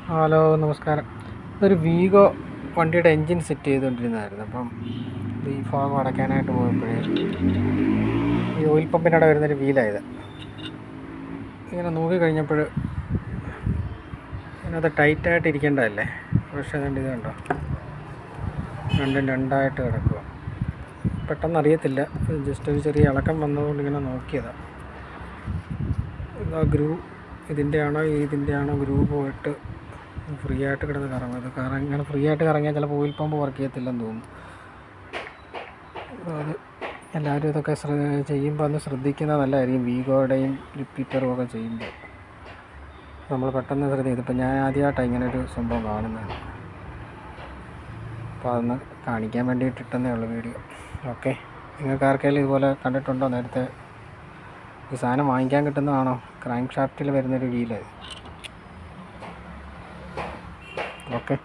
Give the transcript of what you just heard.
Hello, നമസ്കാരം. ഇതൊരു വീഗോ വണ്ടിയുടെ എൻജിൻ സെറ്റ് ചെയ്തുകൊണ്ടിരുന്നതായിരുന്നു. അപ്പം ഈ ഭാഗം അടയ്ക്കാനായിട്ട് പോയപ്പോഴേ ഈ ഓയിൽ പമ്പിനവിടെ വരുന്നൊരു വീലായത്. ഇങ്ങനെ നോക്കി കഴിഞ്ഞപ്പോൾ ഇതിനകത്ത് ടൈറ്റായിട്ട് ഇരിക്കേണ്ടതല്ലേ, പക്ഷേ അതുകൊണ്ട് ഇത് കണ്ടോ, രണ്ടും രണ്ടായിട്ട് കിടക്കുക. പെട്ടെന്ന് അറിയത്തില്ല, ജസ്റ്റ് ഒരു ചെറിയ ഇളക്കം വന്നതുകൊണ്ട് ഇങ്ങനെ നോക്കിയതാണ്. ഇതാ ഗ്രൂ ഇതിൻ്റെ ആണോ ഗ്രൂ പോയിട്ട് ഫ്രീ ആയിട്ട് കിടന്ന് കറങ്ങും. ഇത് ഇങ്ങനെ ഫ്രീ ആയിട്ട് കറങ്ങിയാൽ ചിലപ്പോൾ ഓയിൽ പമ്പ് വർക്ക് ചെയ്യത്തില്ലെന്ന് തോന്നുന്നു. അത് എല്ലാവരും ഇതൊക്കെ ചെയ്യുമ്പോൾ ഒന്ന് ശ്രദ്ധിക്കുന്നത് നല്ലതായിരിക്കും. വീഗോയുടെയും ലിപ്പിറ്ററും ഒക്കെ ചെയ്യുമ്പോൾ നമ്മൾ പെട്ടെന്ന് ഇതിപ്പോൾ ഞാൻ ആദ്യമായിട്ടാണ് ഇങ്ങനൊരു സംഭവം കാണുന്നത്. അപ്പോൾ അതൊന്ന് കാണിക്കാൻ വേണ്ടിയിട്ട് ഇട്ടെന്നേ ഉള്ളൂ വീഡിയോ. ഓക്കെ, നിങ്ങൾക്ക് ആർക്കെങ്കിലും ഇതുപോലെ കണ്ടിട്ടുണ്ടോ? നേരത്തെ ഈ സാധനം വാങ്ങിക്കാൻ കിട്ടുന്നതാണോ? ക്രാങ്ക് ഷാഫ്റ്റിൽ വരുന്നൊരു വീല്. ഓക്കെ.